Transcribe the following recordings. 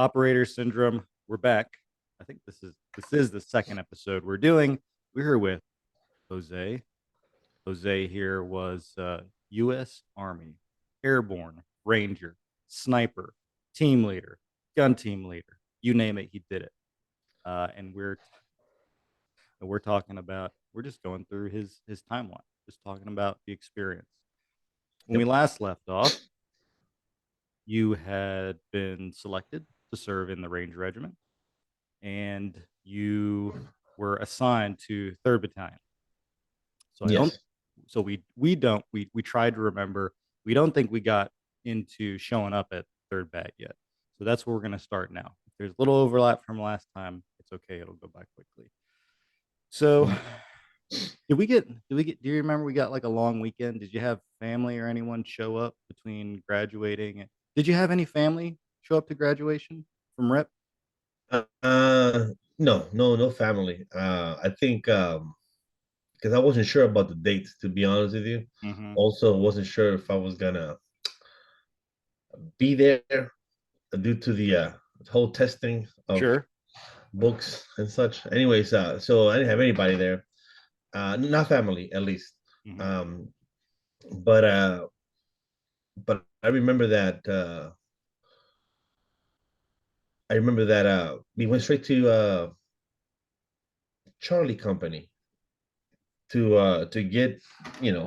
Operator Syndrome. We're back. I think this is the second episode we're doing. We're here with Jose. Jose here was U.S. Army Airborne Ranger Sniper Team Leader, Gun Team Leader. You name it, he did it. And we're talking about we're just going through his timeline, just talking about the experience. When we Yep. last left off, you had been selected to serve in the Ranger Regiment and you were assigned to 3rd Battalion. So I don't. Yes. So we tried to remember. We don't think we got into showing up at 3rd Bat yet. So that's where we're going to start now. If there's a little overlap from last time, it's okay. It'll go by quickly. So did we get do you remember we got like a long weekend? Did you have family or anyone show up between graduating? Did you have any family show up to graduation from RIP? No family. I think because I wasn't sure about the dates, to be honest with you. Mm-hmm. Also, wasn't sure if I was gonna be there due to the whole testing of Sure. books and such. Anyways, so I didn't have anybody there. Not family, at least. Mm-hmm. Um, but I remember that we went straight to Charlie Company to get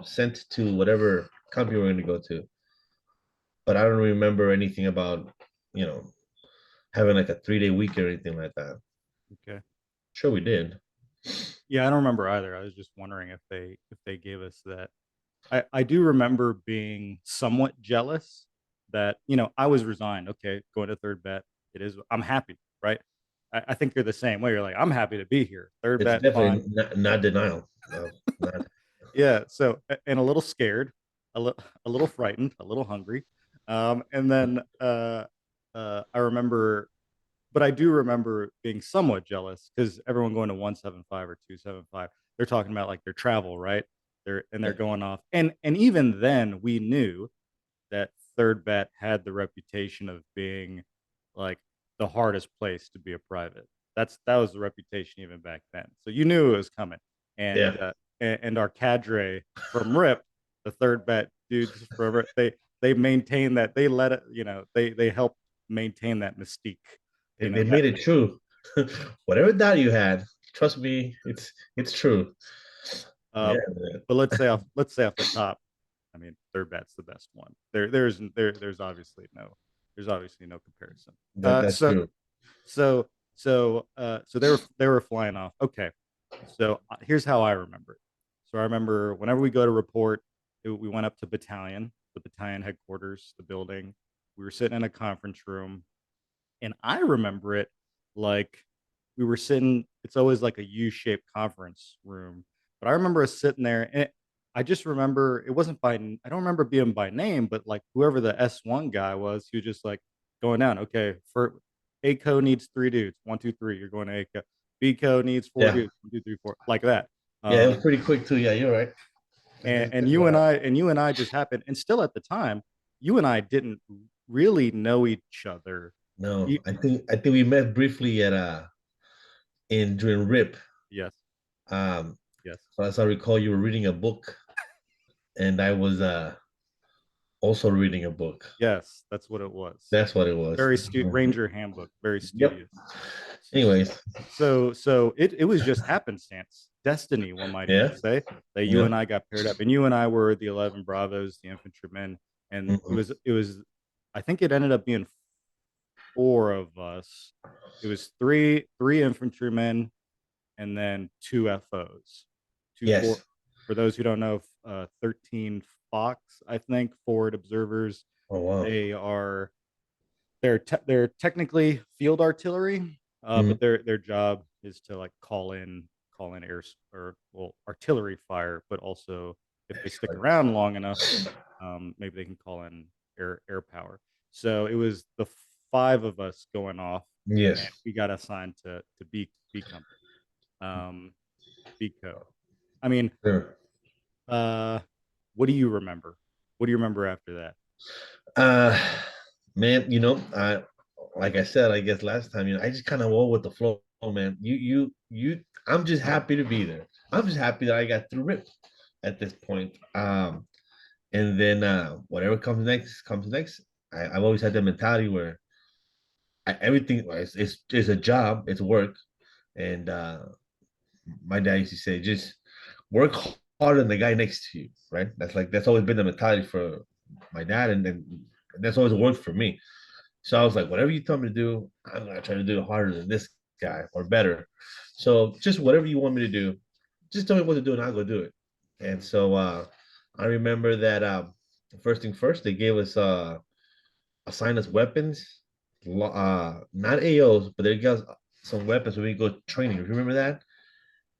sent to whatever company we're going to go to. But I don't remember anything about you know having like a 3-day week or anything like that. Okay. Sure, we did. Yeah, I don't remember either. I was just wondering if they gave us that. I do remember being somewhat jealous that I was resigned. Okay, going to 3rd Bat. It is. I'm happy, right? I think you're the same way. You're like, I'm happy to be here. 3rd It's Bat, fine. definitely not denial. Not, Yeah. So and a little scared, a little frightened, a little hungry, and then I remember, but I do remember being somewhat jealous because everyone going to 175 or 275, they're talking about like their travel, right? They're going off, and even then we knew that 3rd Bat had the reputation of being like the hardest place to be a private. That was the reputation even back then. So you knew it was coming, and yeah. and our cadre from RIP, the 3rd Bat dudes from RIP, they maintain that they let it, they help maintain that mystique, They that made it true. Whatever doubt you had, trust me, it's true. uh Yeah, but let's say off the top, I mean, 3rd Bat's the best one. There's obviously no comparison. that that's So true. so they were flying off. Okay, so here's how I remember it. So I remember whenever we go to report, we went up to the battalion headquarters, the building. We were sitting in a conference room, and I remember it like we were sitting. It's always like a U-shaped conference room, but I remember us sitting there, and I just remember it wasn't by. I don't remember being by name, but like whoever the S1 guy was, he was just like going down. Okay, for ACO needs 3 dudes. 1, 2, 3. You're going to ACO. BCO needs four Yeah, dudes. 1, 2, 3, 4. Like that. yeah, it was Um, pretty quick too. Yeah, you're right. and That's you what and happened. I just happened, and still at the time, you and I didn't really know each other. No, You, I think we met briefly at in during RIP. yes, Um, yes. so as I recall, you were reading a book, and I was also reading a book. Yes, that's what it was. That's what it was. Very Ranger handbook, very Yep. studious. Anyways, So it was just happenstance, destiny, one might even yeah, say, that you yeah. and I got paired up, and you and I were the 11 Bravos, the infantrymen, and it Mhm. was it was. I think it ended up being four of us. It was three infantrymen and then two FOs, two four. Yes. For those who don't know, 13 Fox, I think, forward observers. Oh wow. They are they're technically field artillery, Mhm. but their job is to like call in air or well artillery fire, but also if they stick around long enough, maybe they can call in air power. So it was the five of us going off, and Yes. we got assigned to B company, um, B co. I mean, Sure. uh, what do you remember? What do you remember after that? Uh, man, I like I said, I guess last time, I just kind of roll with the flow, man. I'm just happy to be there. I'm just happy that I got through RIP at this point. And then whatever comes next comes next. I've always had that mentality where everything is a job, it's work, and my dad used to say, just work harder than the guy next to you, right? That's always been the mentality for my dad, and that's always worked for me. So I was like, whatever you tell me to do, I'm gonna try to do it harder than this guy or better. So just whatever you want me to do, just tell me what to do and I'll go do it. And so I remember that first thing first, they gave us assigned us weapons, not AOs, but they gave us some weapons when we go training. You remember that?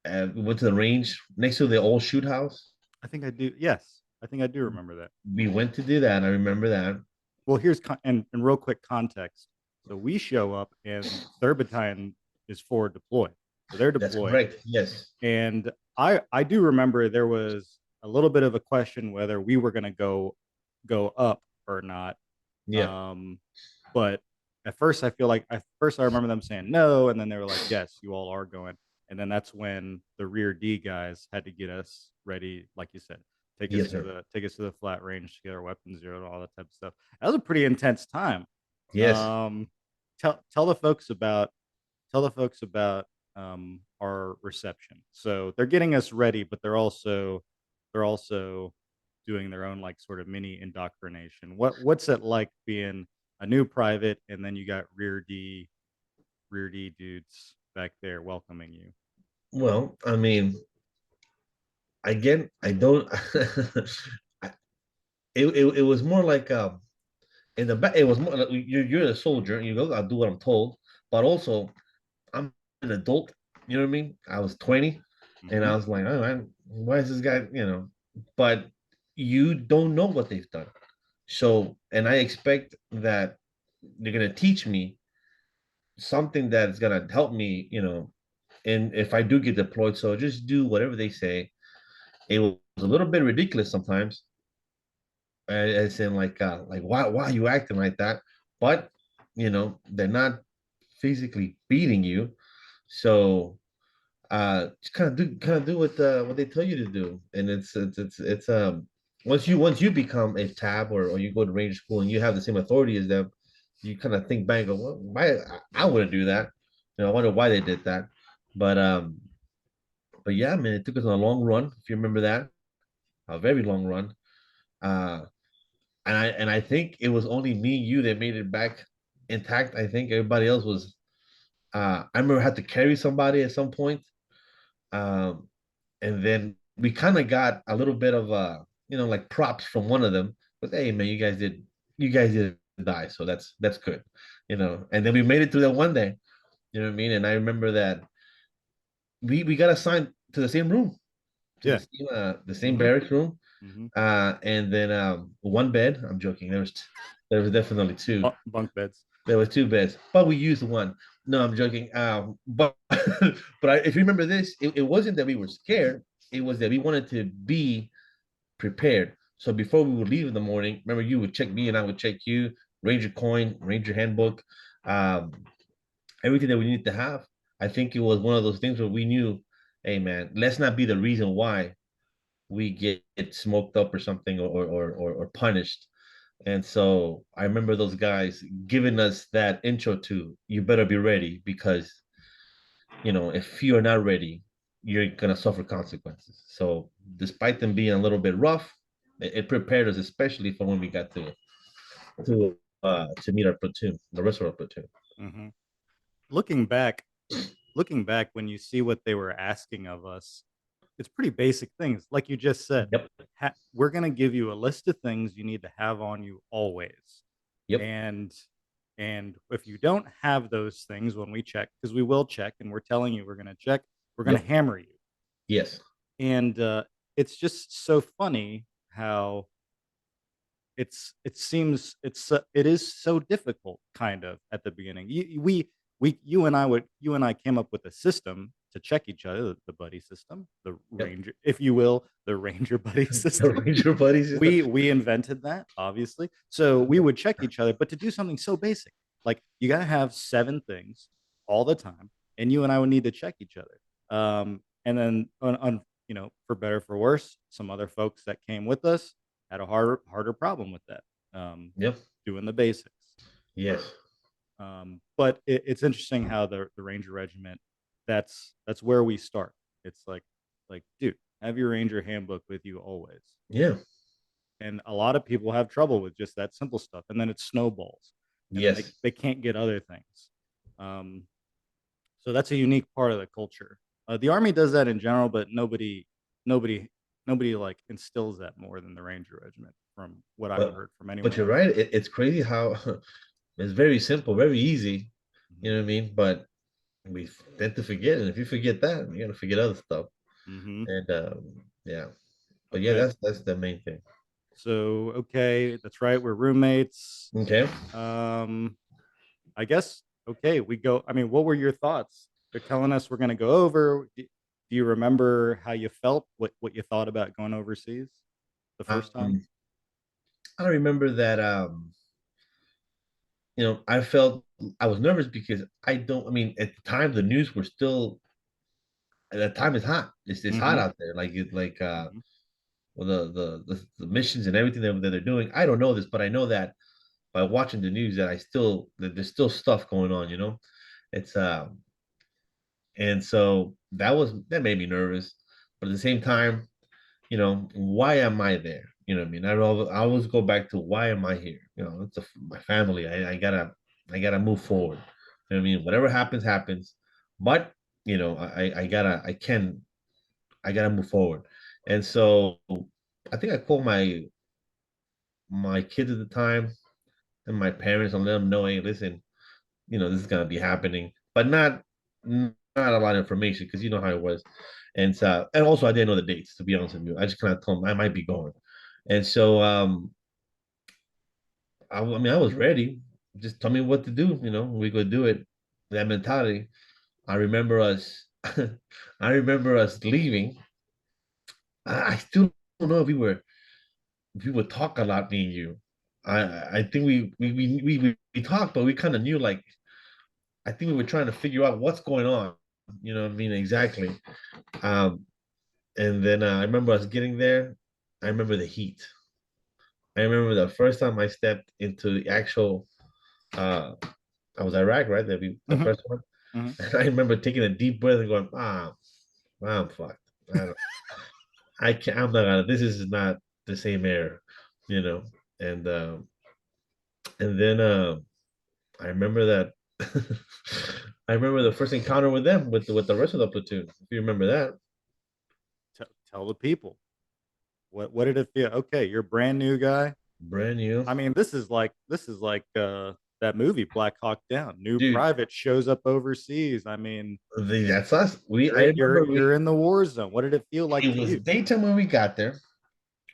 And we went to the range next to the old shoot house. I think I do. Yes, I think I do remember that. We went to do that. I remember that. Well, here's and real quick context. So we show up, and third battalion is forward deployed. So they're That's deployed, correct. Yes. and I do remember there was a little bit of a question whether we were going to go up or not. Yeah. Um, but at first, I remember them saying no, and then they were like, "Yes, you all are going." And then that's when the rear D guys had to get us ready, like you said, Yes, sir. take us to the flat range to get our weapons zero and all that type of stuff. That was a pretty intense time. Yes. Um, tell the folks about our reception. So they're getting us ready, but they're also doing their own like sort of mini indoctrination. What's it like being a new private and then you got rear D dudes back there welcoming you? Well, I mean, again, I don't. I- it was more like in the back. It was more like you're a soldier. You go, I'll do what I'm told. But also, I'm an adult. You know what I mean? I was 20, and Mm-hmm. I was like, oh, why is this guy? But you don't know what they've done. So, and I expect that they're gonna teach me something that's gonna help me. And if I do get deployed, so just do whatever they say. It was a little bit ridiculous sometimes, as in like why are you acting like that? But they're not physically beating you, so just kind of do what they tell you to do, and it's once you become a tab or you go to ranger school and you have the same authority as them, you kind of think back of, well, why I wouldn't do that. I wonder why they did that, but yeah, man, it took us on a long run, if you remember that, a very long run. uh and I think it was only me and you that made it back intact. I think everybody else was. I remember I had to carry somebody at some point, um, and then we kind of got a little bit of like props from one of them. But hey, man, you guys did die, so that's good. And then we made it through that one day. You know what I mean? And I remember that we got assigned to the same room, to Yeah. the same Mm-hmm. barracks room. Mm-hmm. And then one bed. I'm joking. There was definitely two. Bunk beds. There was two beds, but we used one. No, I'm joking. But if you remember this, it wasn't that we were scared. It was that we wanted to be prepared. So before we would leave in the morning, remember, you would check me and I would check you. Ranger coin, Ranger handbook, um, everything that we need to have. I think it was one of those things where we knew, hey man, let's not be the reason why we get smoked up or something, or punished. And so I remember those guys giving us that intro to, you better be ready, because if you're not ready, you're gonna suffer consequences. So despite them being a little bit rough, it prepared us, especially for when we got to meet our platoon, the rest of our platoon. Mm-hmm. Looking back, looking back when you see what they were asking of us, it's pretty basic things. Like you just said, Yep. we're going to give you a list of things you need to have on you always. Yep. And if you don't have those things when we check, because we will check and we're telling you we're going to check, we're going to Yep. hammer you. Yes. And it's just so funny how it is so difficult kind of at the beginning. You and I came up with a system to check each other, the buddy system, the Yep. ranger, if you will, the ranger buddy The system. Ranger buddies. We invented that, obviously, so we would check each other, but to do something so basic, Like you got to have 7 things all the time, and you and I would need to check each other. And then on for better for worse, some other folks that came with us had a harder problem with that. Um, Yep. doing the basics. Yes. But it's interesting how the Ranger Regiment, that's where we start. It's like, dude, have your Ranger handbook with you always. Yeah. And a lot of people have trouble with just that simple stuff, and then it snowballs, and then Yes. they can't get other things. Um, so that's a unique part of the culture. The Army does that in general, but nobody, nobody like instills that more than the Ranger Regiment, from what I've But heard from but anyone you're I've right. talked It's crazy how it's very simple, very easy. to. You know what I mean? But we tend to forget, and if you forget that, you're gonna forget other stuff. Hmm. And yeah, but yeah, Okay, that's the main thing. so okay, that's right. We're roommates. Okay. Um, I guess okay. We go. I mean, what were your thoughts? They're telling us we're going to go over. Do you remember how you felt? What you thought about going overseas the first time? Um, I remember that I felt I was nervous because I don't. I mean, at the time, the news were still. At that time, it's hot. It's hot Mm-hmm. out there. Like Mm-hmm. well, the missions and everything that they're doing. I don't know this, but I know that by watching the news that that there's still stuff going on. It's and so that made me nervous, but at the same time, why am I there? You know what I mean? I always go back to why am I here? It's my family. I gotta move forward. You know what I mean? Whatever happens, happens. But I gotta move forward. And so I think I called my kids at the time and my parents and let them know, hey, listen, this is gonna be happening, but not a lot of information because you know how it was. And also I didn't know the dates, to be honest with you. I just kind of told them I might be going. And so I mean I was ready. Just tell me what to do, we could do it. That mentality. I remember us I remember us leaving. I still don't know if we would talk a lot, me and you. I think we talked, but we kind of knew like I think we were trying to figure out what's going on. You know what I mean? Exactly. Um, and then I remember us getting there. I remember the heat. I remember the first time I stepped into the actual. Uh, I was Iraq, right? The Mm-hmm. first one. Mm-hmm. And I remember taking a deep breath and going, I'm fucked. I can't. I'm not gonna. This is not the same air, you know. And and then I remember that. I remember the first encounter with them with the rest of the platoon. If you remember that, Tell the people what did it feel? Okay, you're a brand new guy. brand new, I mean, this is like that movie Black Hawk Down. New dude. private shows up overseas. I mean, That's us. I you're remember you're in the war zone. What did it feel like it to was you? daytime when we got there.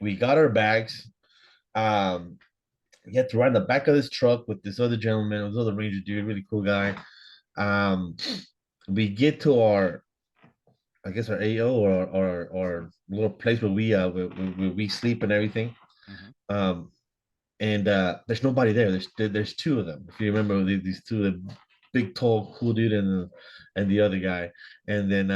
We got our bags. Um, we had to ride in the back of this truck with this other gentleman, this other ranger dude, really cool guy. Um, we get to I guess our AO or little place where we sleep and everything. Hmm. Um, and there's nobody there. There's two of them. If you remember these two, the big tall cool dude and the other guy, and then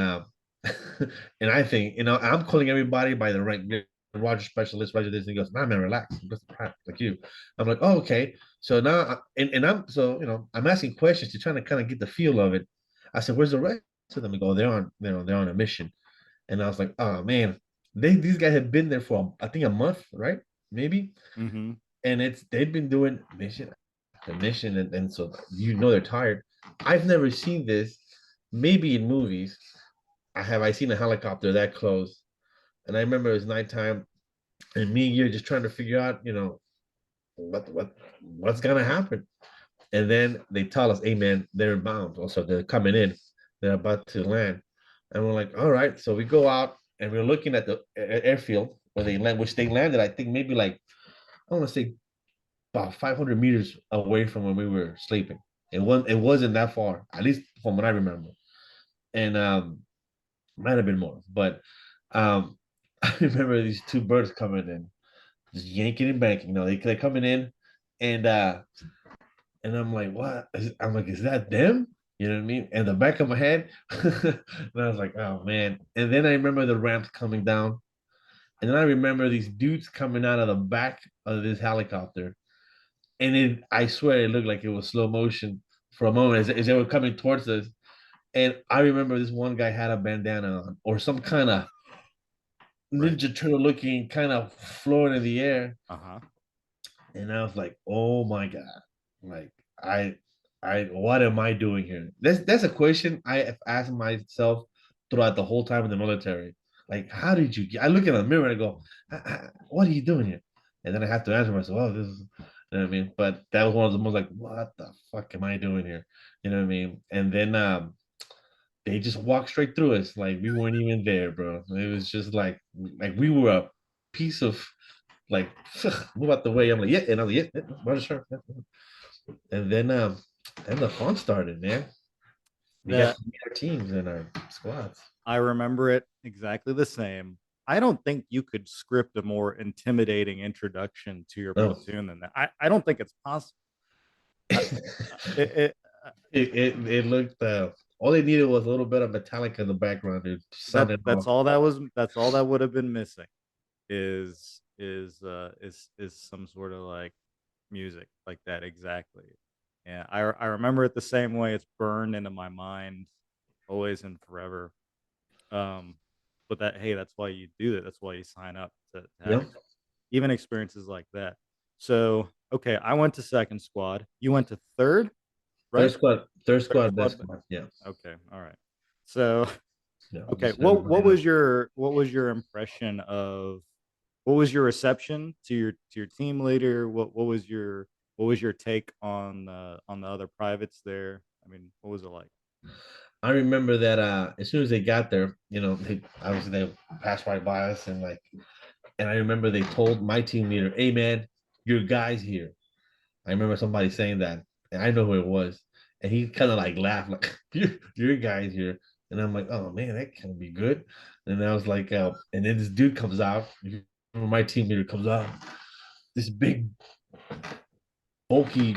and I think I'm calling everybody by the rank. Roger specialist, Roger this, and he goes, "Nah, man, relax. I'm just a private like you." I'm like, "Oh, okay." So now, and I'm so I'm asking questions to trying to kind of get the feel of it. I said, "Where's the rest of them?" They go, they're on a mission." And I was like, "Oh man, these guys have been there for I think a month, right? Maybe." Hmm. And they've been doing mission after mission, and so they're tired. I've never seen this. Maybe in movies, I seen a helicopter that close, and I remember it was nighttime, and me and you're just trying to figure out, what's gonna happen. And then they tell us, "Hey man, they're inbound. Also, they're coming in. They're about to land." And we're like, "All right." So we go out and we're looking at the airfield where they land, which they landed. I think maybe like I want to say about 500 meters away from where we were sleeping. It wasn't that far, at least from what I remember. And might have been more, but I remember these two birds coming in, just yanking and banking. They're coming in, and And I'm like, what? I'm like, is that them? You know what I mean? And the back of my head, and I was like, oh man. And then I remember the ramps coming down, and then I remember these dudes coming out of the back of this helicopter, and I swear it looked like it was slow motion for a moment as they were coming towards us. And I remember this one guy had a bandana on or some kind of Right. Ninja Turtle looking kind of floating in the air. Uh-huh. And I was like, oh my God. Like I what am I doing here? That's a question I have asked myself throughout the whole time in the military. Like, how did you get I look in the mirror and I go, what are you doing here? And then I have to answer myself, oh, this is you know what I mean? But that was one of the most like, what the fuck am I doing here? You know what I mean? And then they just walked straight through us like we weren't even there, bro. It was just like we were a piece of like move out the way. I'm like, yeah, and I'm like, yeah, yeah, sure. Yeah. And then the fun started, man. We got That to meet our teams and our squads. I remember it exactly the same. I don't think you could script a more intimidating introduction to your No, platoon than that. I don't think it's possible. I, it, it looked all they needed was a little bit of Metallica in the background to sound it that's off. all that was. That's all that would have been missing. Is some sort of like music like that exactly. Yeah, I remember it the same way. It's burned into my mind, always and forever. Um, but that hey, that's why you do that. That's why you sign up to have Yeah. even experiences like that. So okay, I went to second squad. You went to third, right? Third Third squad, best squad. squad. Yeah. Okay, all right. So Yeah. okay, Just everybody else. what was your impression of what was your reception to your team leader? What was your take on the other privates there? I mean, what was it like? I remember that as soon as they got there, they obviously they passed right by us and I remember they told my team leader, "Hey man, your guy's here." I remember somebody saying that, and I know who it was, and he kind of like laughed, like your guy's here, and I'm like, "Oh man, that can be good." And I was like, and then this dude comes out, my team leader comes out, this big, bulky,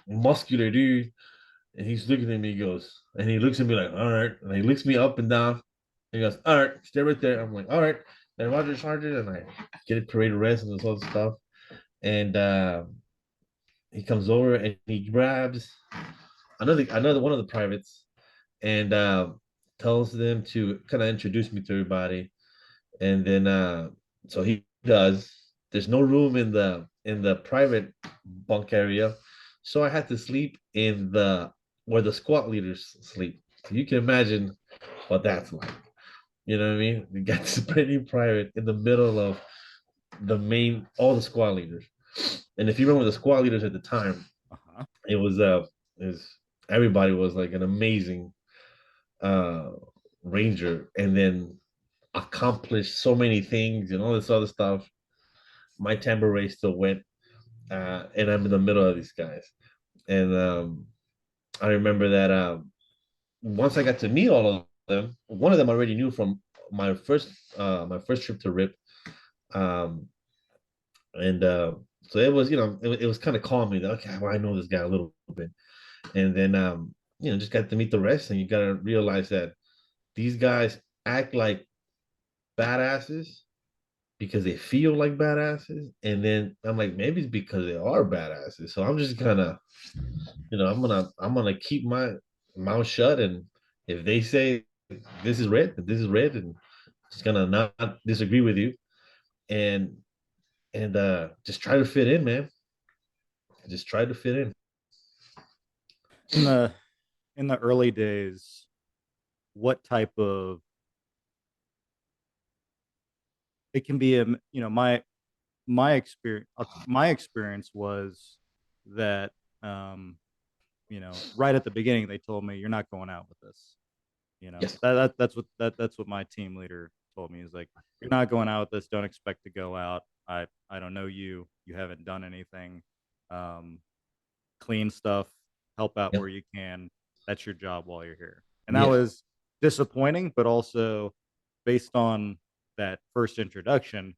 muscular dude, and he's looking at me. He goes, and he looks at me like, "All right," and he looks me up and down. He goes, "All right, stay right there." I'm like, "All right." Then Roger Sergeant, and I get a parade arrest and this other stuff. And he comes over and he grabs another one of the privates and tells them to kind of introduce me to everybody. And then so he does. There's no room in the private bunk area, so I had to sleep in the where the squad leaders sleep. So you can imagine what that's like. You know what I mean? We got this pretty private in the middle of all the squad leaders. And if you remember the squad leaders at the time, Uh-huh. it was is everybody was like an amazing uh ranger and then accomplished so many things and all this other stuff. My tambourine still went and I'm in the middle of these guys. And I remember that once I got to meet all of them, one of them I already knew from my first trip to RIP. Um and so it was, it was kind of calming that okay, well, I know this guy a little bit. And then just got to meet the rest, and you got to realize that these guys act like badasses because they feel like badasses, and then I'm like, maybe it's because they are badasses. So I'm just gonna, I'm gonna keep my mouth shut, and if they say this is red, this is red, and just gonna not disagree with you, and just try to fit in, man. Just try to fit in. In the early days, what type of it can be a my experience was that right at the beginning they told me you're not going out with this. Yes. That's what my team leader told me. Is like you're not going out with this. Don't expect to go out. I don't know you. You haven't done anything. Um, Clean stuff. Help out Yep. where you can. That's your job while you're here. And that Yeah. was disappointing, but also based on that first introduction,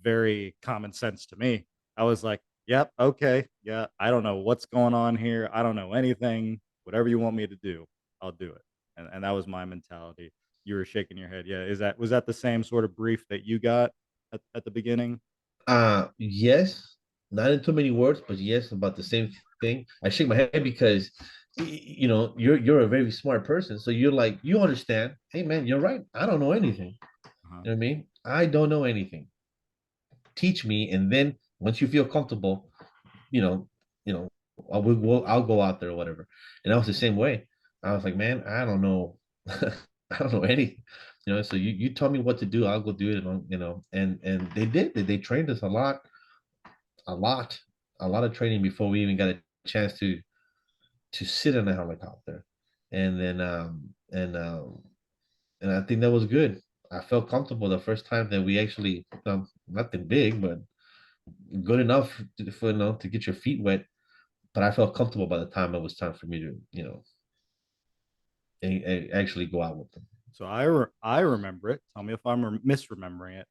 very common sense to me. I was like, Yep. Okay. Yeah. I don't know what's going on here. I don't know anything. Whatever you want me to do, I'll do it. And that was my mentality. You were shaking your head. Yeah. Was that the same sort of brief that you got at the beginning? Yes, not in too many words, but yes, about the same thing. I shake my head because you're a very smart person, so you're like you understand. Hey, man, you're right. I don't know anything. Uh-huh. You know what I mean? I don't know anything. Teach me, and then once you feel comfortable, you know, you know, I'll go out there or whatever. And I was the same way. I was like, man, I don't know, I don't know any, So you tell me what to do, I'll go do it, and and they did. They trained us a lot, a lot of training before we even got a chance to sit in a helicopter, and then and I think that was good. I felt comfortable the first time that we actually nothing big, but good enough for to get your feet wet. But I felt comfortable by the time it was time for me to actually go out with them. So I remember it. Tell me if I'm misremembering it,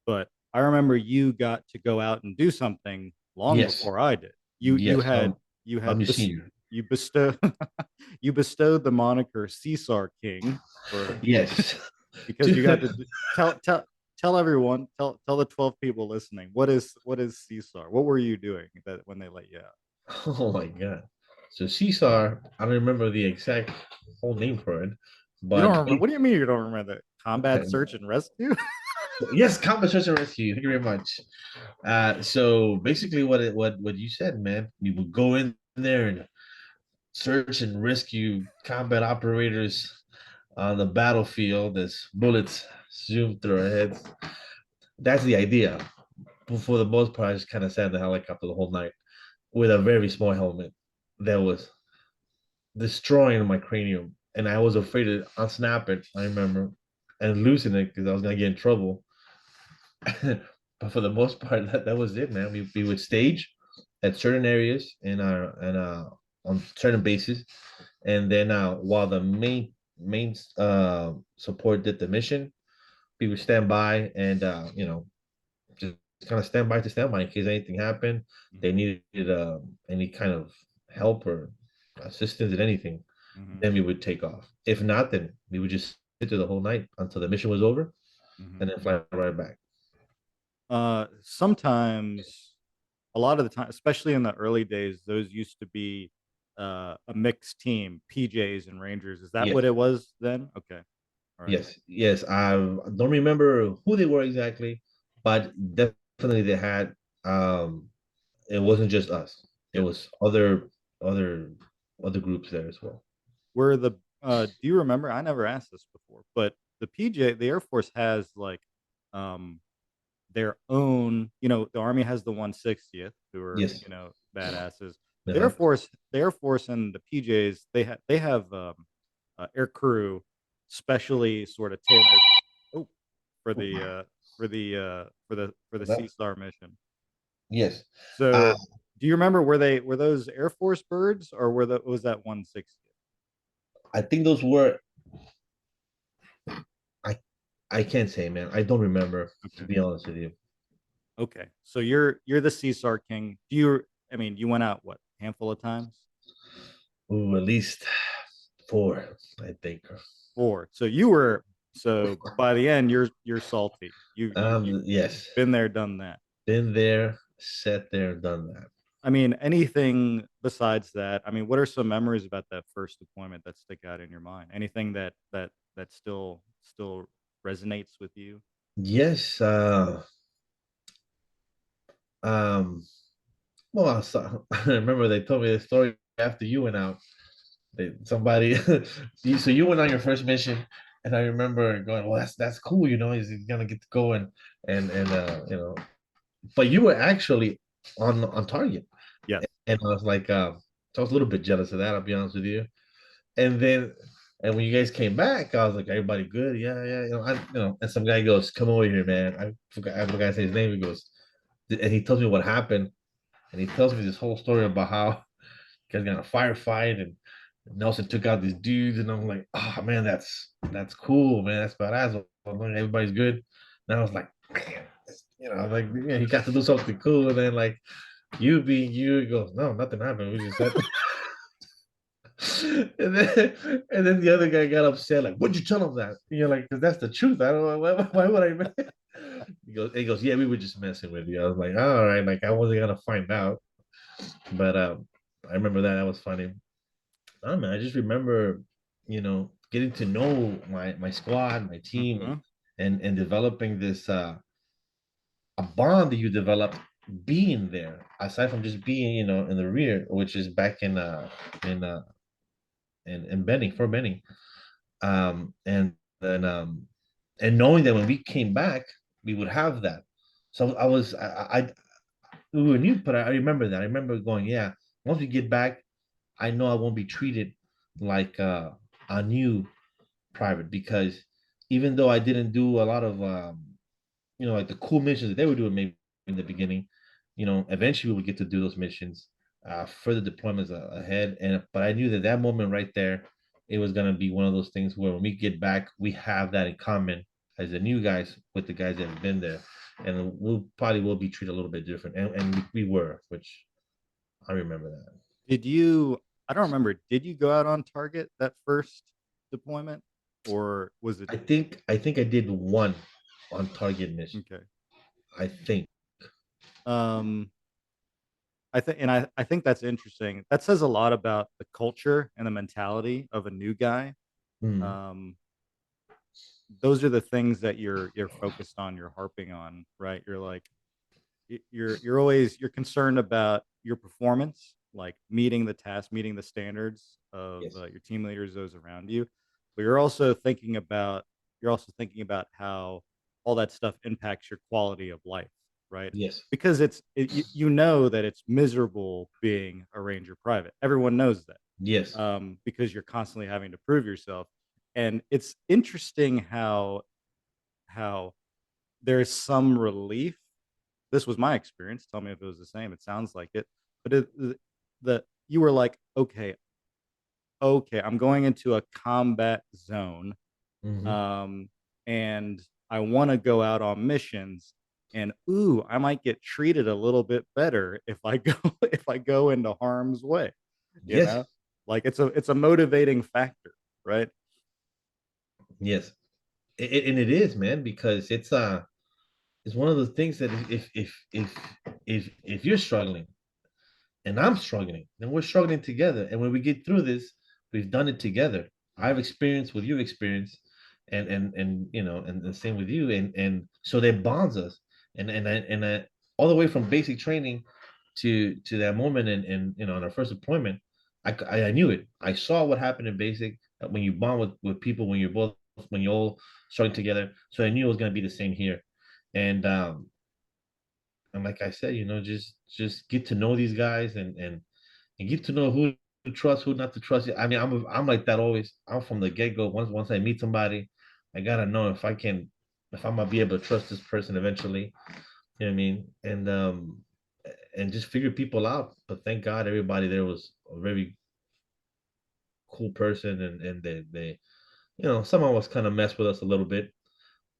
but I remember you got to go out and do something long Yes, before I did. yes. You I'm had your this senior. you bestow you bestowed the moniker Caesar King for Yes. because you got to tell everyone, tell the 12 people listening, what is Caesar? What were you doing that when they let you out? Oh my god. So Caesar, I don't remember the exact whole name for it, You don't but remember? What do you mean you don't remember that? Combat search and rescue? yes, combat search and rescue. Thank you very much. So basically, what you said, man, we would go in there and search and rescue combat operators on the battlefield as bullets zoom through our heads. That's the idea. But for the most part, I just kind of sat in the helicopter the whole night with a very small helmet that was destroying my cranium. And I was afraid to unsnap it, I remember, and loosen it because I was going to get in trouble. But for the most part, that was it, man. We would stage at certain areas in our and on certain bases, and then while the main support did the mission, we would stand by and just kind of stand by to stand by in case anything happened. They Hmm. needed any kind of help or assistance in anything, Hmm. then we would take off. If not, then we would just sit there the whole night until the mission was over, Hmm. and then fly right back. Sometimes, a lot of the time, especially in the early days, those used to be a mixed team, PJs and Rangers. Is that Yes, what it was then? Okay, all right. yes. I don't remember who they were exactly, but definitely they had. It wasn't just us. It Yeah. was other other groups there as well. Were the do you remember? I never asked this before, but the Air Force has like um their own, the Army has the 160th, who are, Yes. badasses. Uh-huh. The Air Force and the PJs, they have air crew specially sort of tailored, oh, for the Sea Star mission. Yes. Uh, So, do you remember, were those Air Force birds, or was that 160th? I think those were I I can't say, man. I don't remember to Okay. be honest with you. Okay. So you're the Sea Star King. I mean, you went out what, handful of times? Ooh, at least four, I think. Four. So by the end, you're salty. You've Yes. been there, done that. Been there, sat there, done that. I mean, anything besides that? I mean, what are some memories about that first deployment that stick out in your mind? Anything that still resonates with you? Yes. Um, well, I remember they told me the story after you went out. Somebody, so you went on your first mission, and I remember going, "Well, that's cool, he's gonna get to go and but you were actually on target, Yes. and I was like, so I was a little bit jealous of that. I'll be honest with you. And then, and when you guys came back, I was like, everybody good? Yeah, yeah. And some guy goes, come over here, man. I forgot to say his name. He goes, and he tells me what happened, and he tells me this whole story about how you guys got in a firefight and Nelson took out these dudes, and I'm like, oh man, that's cool, man. That's badass. Everybody's good. And I was like, man, like, yeah, he got to do something cool, and then like You being you, he goes, no, nothing happened. We just said, and then the other guy got upset, like, what'd you tell him that? And you're like, because that's the truth. I don't know why would I? He goes, yeah, we were just messing with you. I was like, all right, like I wasn't gonna find out, but I remember that was funny. Oh man, I just remember, getting to know my squad, my team, Hmm. and developing this a bond that you develop being there, aside from just being, in the rear, which is back in uh in Benning for Benning. And then and knowing that when we came back, we would have that. So we were new, but I remember that. I remember going, yeah, once we get back, I know I won't be treated like a new private, because even though I didn't do a lot of like the cool missions that they were doing maybe in the beginning, eventually we would get to do those missions, further deployments ahead. And but I knew that that moment right there, it was gonna be one of those things where when we get back, we have that in common as the new guys with the guys that have been there, and we'll probably will be treated a little bit different, and we were, which I remember that. Did you? I don't remember. Did you go out on target that first deployment, or was it I think I did one on target mission. okay? I think. Um, I think that's interesting. That says a lot about the culture and the mentality of a new guy. Mm, Um, those are the things that you're focused on, you're harping on, right? You're like you're concerned about your performance, like meeting the task, meeting the standards of yes. your team leaders, those around you. But you're also thinking about how all that stuff impacts your quality of life, right? Yes. Because you know that it's miserable being a ranger private. Everyone knows that, Yes. because you're constantly having to prove yourself. And it's interesting how there's some relief. This was my experience. Tell me if it was the same. It sounds like it. But the you were like, okay, okay, I'm going into a combat zone, Hmm. um, and I want to go out on missions. And ooh, I might get treated a little bit better if I go if I go into harm's way. You Yes. know, like it's a motivating factor, right? Yes. And it is, man, because it's one of the things that if you're struggling and I'm struggling, then we're struggling together. And when we get through this, we've done it together. I've Mhm, experienced what you've experienced, and and the same with you, and so that bonds us. And all the way from basic training to that moment, and on our first deployment, I knew it. I saw what happened in basic, when you bond with people, when you're all struggling together. So I knew it was going to be the same here, and like I said, just get to know these guys, and get to know who to trust, who not to trust. I mean, I'm like that always. I'm from the get go. Once I meet somebody, I gotta know if I'm gonna be able to trust this person eventually. You know what I mean? And just figure people out. But thank God, everybody there was a very cool person, and they some of us kind of mess with us a little bit,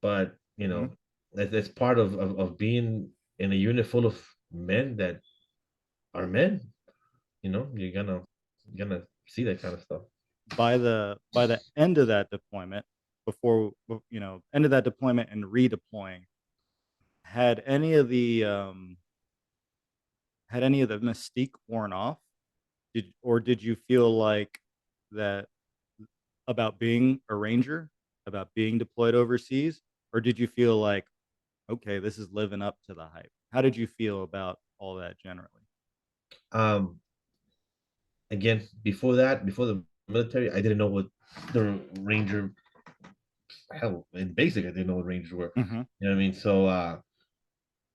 but mhm. that's part of being in a unit full of men that are men. You're gonna see that kind of stuff. By the end of that deployment, end of that deployment and redeploying, had any of the mystique worn off? Did you feel like that about being a ranger, about being deployed overseas, or did you feel like, okay, this is living up to the hype? How did you feel about all that generally? Um, Again, before that, before the military, I didn't know what the Ranger, hell, in basic, I didn't know what Rangers were. Hmm. You know what I mean? So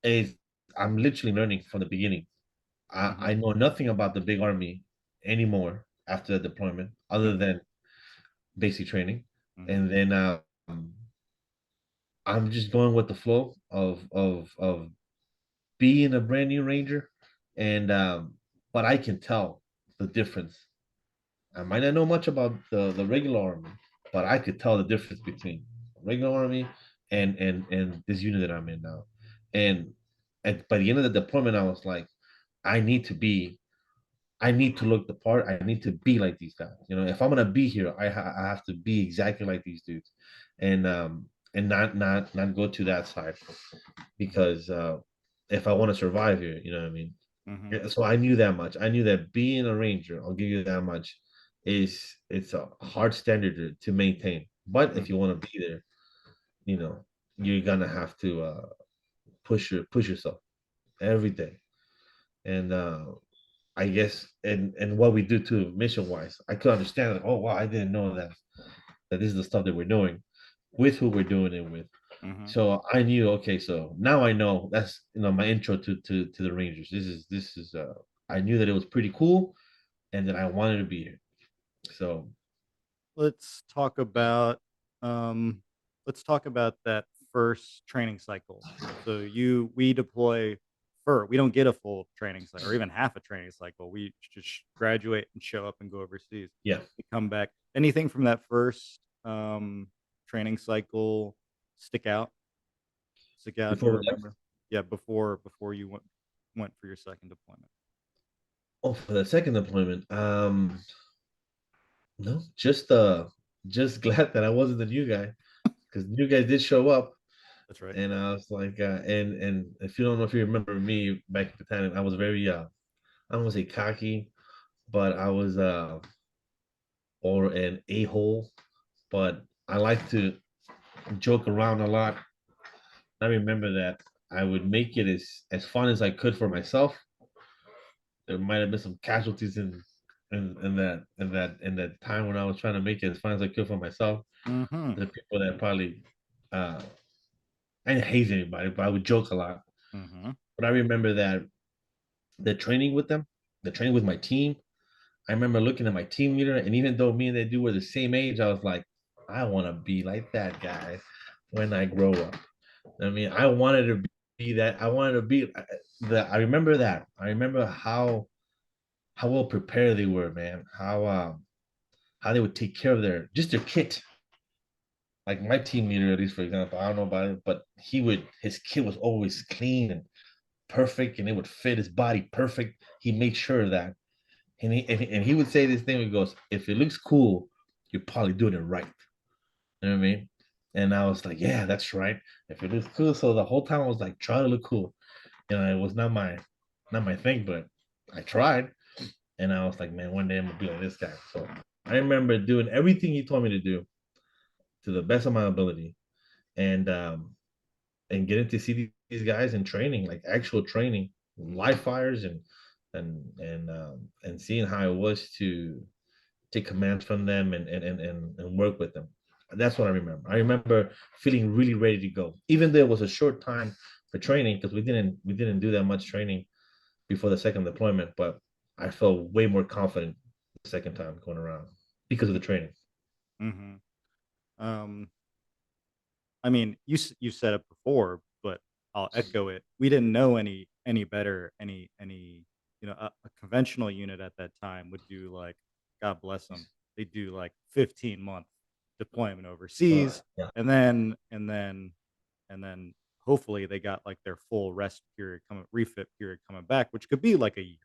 it's, I'm literally learning from the beginning. Hmm. I know nothing about the big army anymore after the deployment, other Hmm. than basic training. Hmm. And then I'm just going with the flow of being a brand new Ranger, and but I can tell the difference. I might not know much about the regular army, but I could tell the difference between regular army and this unit that I'm in now. And by the end of the deployment, I was like, I need to be, I need to look the part. I need to be like these guys. You know, if I'm gonna be here, I have to be exactly like these dudes, and not go to that side Mhm. because if I want to survive here, you know what I mean. Mhm. Yeah, so I knew that much. I knew that being a ranger, I'll give you that much, is it's a hard standard to maintain. But if you Mhm. want to be there, you know, you're gonna have to push yourself every day. And I guess and what we do too, mission wise, I could understand like, oh wow, I didn't know that this is the stuff that we're doing with who we're doing it with. Mhm. So I knew, okay, so now I know that's my intro to the Rangers. This is I knew that it was pretty cool and that I wanted to be here. So Let's talk about um let's talk about that first training cycle. So we deploy for we don't get a full training cycle or even half a training cycle. We just graduate and show up and go overseas. yeah, We come back. Anything from that first training cycle stick out? Stick out you before we left. remember? Yeah, before you went for your second deployment. Oh, for the second deployment, no, just glad that I wasn't the new guy because new guys did show up. That's right. And I was like, and if you don't know if you remember me back at the time, I was very I don't want to say cocky, but I was or an a-hole, but I like to joke around a lot. I remember that I would make it as fun as I could for myself. There might have been some casualties in that time when I was trying to make it as fun as I could for myself. Mhm. The people that probably uh I didn't hate anybody, but I would joke a lot. Mhm. But I remember that the training with them, the training with my team, I remember looking at my team leader, and even though me and that dude were the same age, I was like, I want to be like that guy when I grow up. I mean, I wanted to be that. I wanted to be the. I remember that. I remember how well prepared they were, man. How they would take care of their kit. Like my team leader, at least for example, I don't know about it, but his kit was always clean and perfect, and it would fit his body perfect. He made sure of that. And he would say this thing. He goes, "If it looks cool, you're probably doing it right." You know what I mean? And I was like, "Yeah, that's right. If it looks cool." So the whole time I was like, trying to look cool. It was not my thing, but I tried. And I was like, "Man, one day I'm gonna be like this guy." So I remember doing everything he told me to do to the best of my ability, and getting to see these guys in training, like actual training, live fires, and seeing how it was to take commands from them and work with them. That's what I remember. I remember feeling really ready to go, even though it was a short time for training because we didn't do that much training before the second deployment, but I felt way more confident the second time going around because of the training. Mhm. Um I mean, you said it before, but I'll echo it. We didn't know any better. Any a conventional unit at that time would do like, God bless them. They do like 15-month deployment overseas, Yeah, and then hopefully they got like their full rest period coming, refit period coming back, which could be like a year.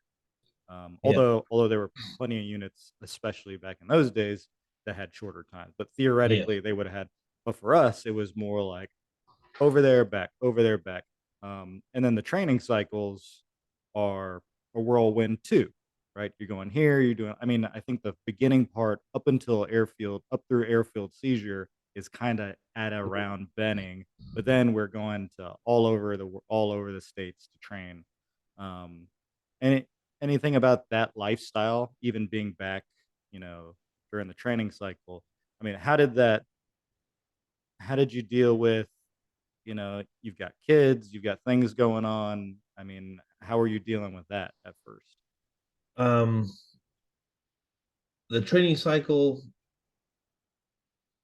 yeah, Although there were plenty of units, especially back in those days, that had shorter times, but yeah, theoretically they would have had. But for us, it was more like over there, back, over there, back. And then the training cycles are a whirlwind too, right? You're going here, you're doing. I mean, I think the beginning part up until airfield, up through airfield seizure is kind of at around Benning, but then we're going to all over the states to train. Um, any anything about that lifestyle, even being back, you know, during the training cycle. I mean, how did you deal with, you've got kids, you've got things going on. I mean, how are you dealing with that at first? um, the training cycle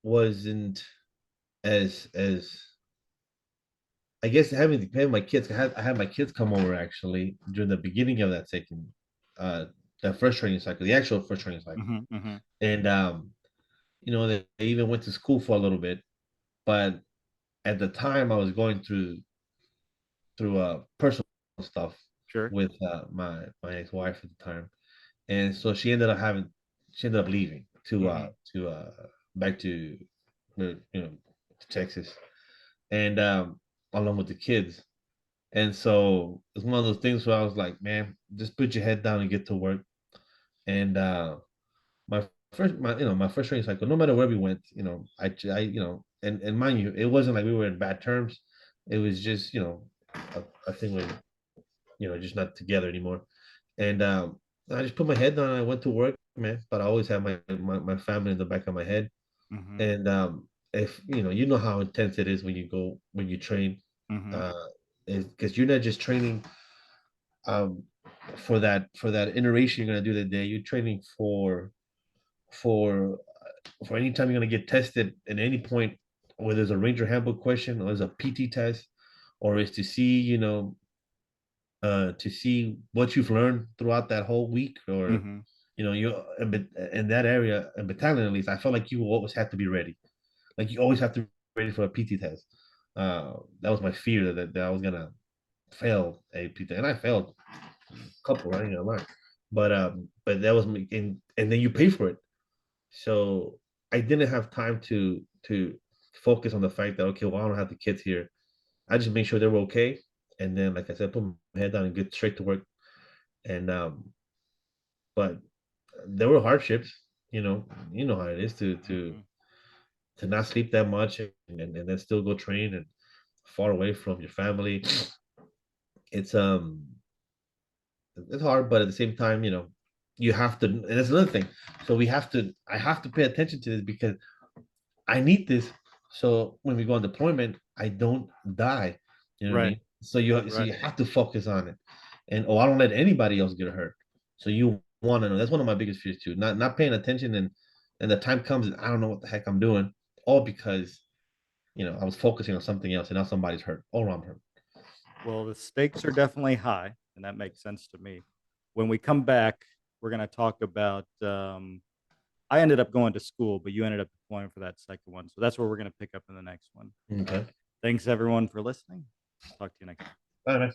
wasn't as I guess having my kids. I had my kids come over actually during the beginning of that second, uh, that first training cycle, the actual first training cycle, Mhm, mhm, and they even went to school for a little bit. But at the time, I was going through personal stuff, Sure. with my ex-wife at the time, and so she ended up leaving Mhm. to back to to Texas, and along with the kids. And so it's one of those things where I was like, man, just put your head down and get to work. And my my first training cycle, no matter where we went, and mind you, it wasn't like we were in bad terms. It was just, a thing where, just not together anymore. And I just put my head down and I went to work, man. But I always had my family in the back of my head. Mhm. And if you know how intense it is when you train, Mhm. uh, because you're not just training um for that iteration you're gonna do that day. You're training for for any time you're gonna get tested at any point, whether there's a Ranger handbook question or there's a PT test, or is to see to see what you've learned throughout that whole week, or Mhm. you in that area in battalion at least. I felt like you always have to be ready. Like you always have to be ready for a PT test. That was my fear that I was gonna fail a PT, and I failed a couple. I ain't gonna lie, but that was me, and then you pay for it. So I didn't have time to focus on the fact that okay, well I don't have the kids here. I just made sure they were okay, and then like I said, put my head down and get straight to work. And but there were hardships. You know how it is Mhm. to not sleep that much and then still go train and far away from your family. It's it's hard, but at the same time, you have to, and that's another thing. So I have to pay attention to this because I need this. So when we go on deployment, I don't die. You know what I Right. mean? So Right. you have to focus on it, and I don't let anybody else get hurt. So you want to know. That's one of my biggest fears too. Not paying attention, and the time comes and I don't know what the heck I'm doing, all because I was focusing on something else, and now somebody's hurt. Oh, I'm hurt. Well, the stakes are definitely high, and that makes sense to me. When we come back, we're going to talk about. I ended up going to school, but you ended up deploying for that second one. So that's where we're going to pick up in the next one. Okay. Thanks, everyone, for listening. Talk to you next time. Bye, man.